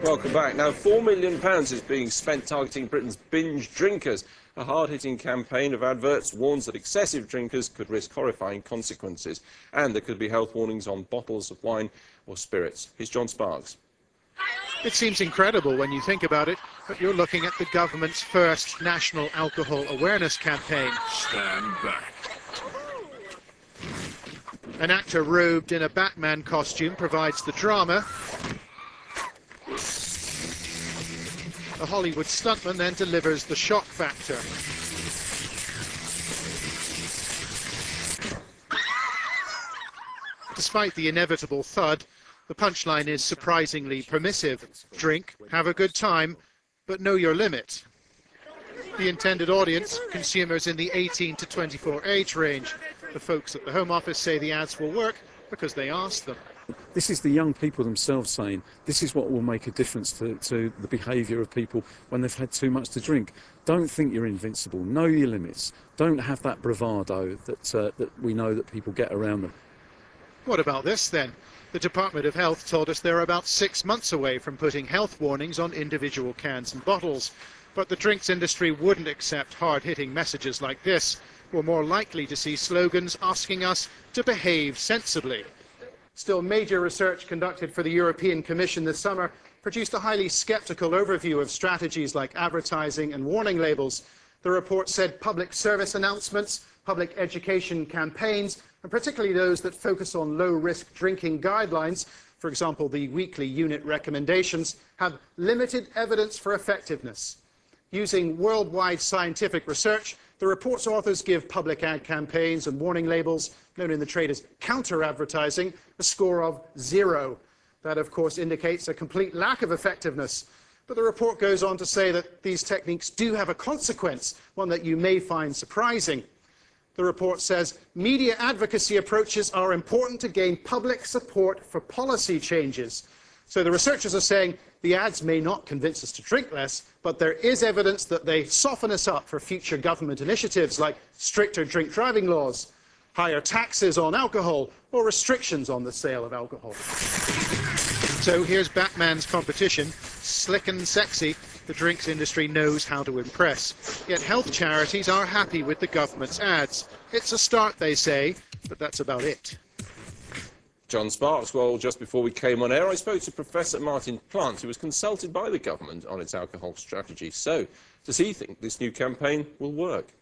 Welcome back. Now, £4 million is being spent targeting Britain's binge drinkers. A hard-hitting campaign of adverts warns that excessive drinkers could risk horrifying consequences, and there could be health warnings on bottles of wine or spirits. Here's John Sparks. It seems incredible when you think about it, but you're looking at the government's first national alcohol awareness campaign. Stand back. An actor robed in a Batman costume provides the drama. A Hollywood stuntman then delivers the shock factor. Despite the inevitable thud, the punchline is surprisingly permissive. Drink, have a good time, but know your limit. The intended audience, consumers in the 18 to 24 age range. The folks at the Home Office say the ads will work because they asked them. This is the young people themselves saying this is what will make a difference to the behaviour of people when they've had too much to drink. Don't think you're invincible. Know your limits. Don't have that bravado that we know that people get around them. What about this then? The Department of Health told us they're about 6 months away from putting health warnings on individual cans and bottles. But the drinks industry wouldn't accept hard-hitting messages like this. We're more likely to see slogans asking us to behave sensibly. Still, major research conducted for the European Commission this summer produced a highly sceptical overview of strategies like advertising and warning labels. The report said public service announcements, public education campaigns, and particularly those that focus on low-risk drinking guidelines, for example, the weekly unit recommendations, have limited evidence for effectiveness. Using worldwide scientific research, the report's authors give public ad campaigns and warning labels, known in the trade as counter-advertising, a score of 0. That, of course, indicates a complete lack of effectiveness. But the report goes on to say that these techniques do have a consequence, one that you may find surprising. The report says media advocacy approaches are important to gain public support for policy changes. So the researchers are saying the ads may not convince us to drink less, but there is evidence that they soften us up for future government initiatives like stricter drink driving laws, higher taxes on alcohol, or restrictions on the sale of alcohol. So here's Batman's competition. Slick and sexy, the drinks industry knows how to impress. Yet health charities are happy with the government's ads. It's a start, they say, but that's about it. John Sparks. Well, just before we came on air, I spoke to Professor Martin Plant, who was consulted by the government on its alcohol strategy. So, does he think this new campaign will work?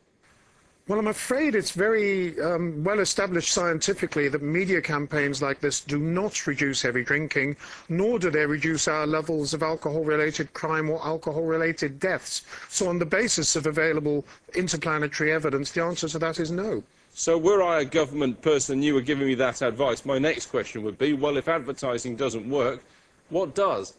Well, I'm afraid it's very well established scientifically that media campaigns like this do not reduce heavy drinking, nor do they reduce our levels of alcohol-related crime or alcohol-related deaths. So on the basis of available interplanetary evidence, the answer to that is no. So were I a government person and you were giving me that advice, my next question would be, well, if advertising doesn't work, what does?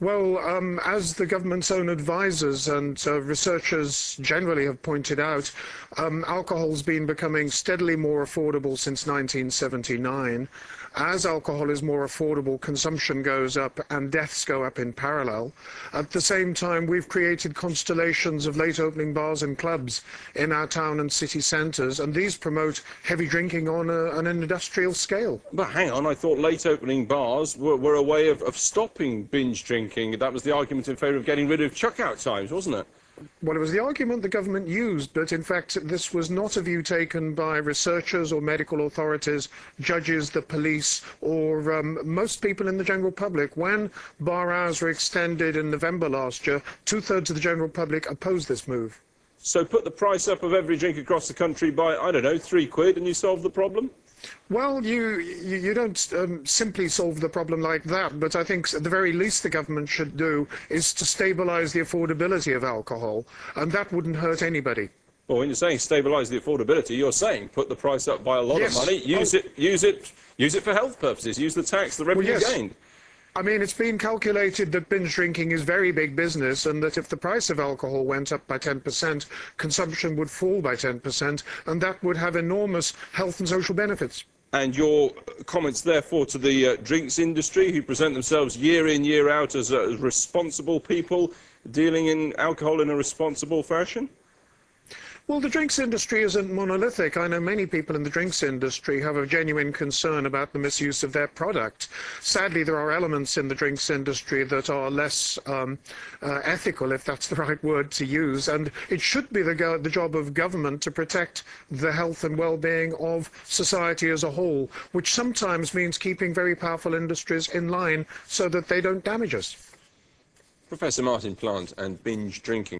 Well, as the government's own advisors and researchers generally have pointed out, alcohol's been becoming steadily more affordable since 1979. As alcohol is more affordable, consumption goes up and deaths go up in parallel. At the same time, we've created constellations of late-opening bars and clubs in our town and city centres, and these promote heavy drinking on an industrial scale. But hang on, I thought late-opening bars were a way of stopping binge drinking. That was the argument in favour of getting rid of chuck-out times, wasn't it? Well, it was the argument the government used, but in fact this was not a view taken by researchers or medical authorities, judges, the police, or most people in the general public. When bar hours were extended in November last year, 2/3 of the general public opposed this move. So put the price up of every drink across the country by, I don't know, £3 and you solve the problem? Well, you don't simply solve the problem like that, but I think at the very least the government should do is to stabilise the affordability of alcohol, and that wouldn't hurt anybody. Well, when you're saying stabilise the affordability, you're saying put the price up by a lot of money, use it for health purposes, use the tax, the revenue gained. I mean, it's been calculated that binge drinking is very big business, and that if the price of alcohol went up by 10%, consumption would fall by 10%, and that would have enormous health and social benefits. And your comments, therefore, to the drinks industry, who present themselves year in, year out as responsible people dealing in alcohol in a responsible fashion? Well, the drinks industry isn't monolithic. I know many people in the drinks industry have a genuine concern about the misuse of their product. Sadly, there are elements in the drinks industry that are less ethical, if that's the right word to use, and it should be the job of government to protect the health and well-being of society as a whole, which sometimes means keeping very powerful industries in line so that they don't damage us. Professor Martin Plant and Binge Drinking.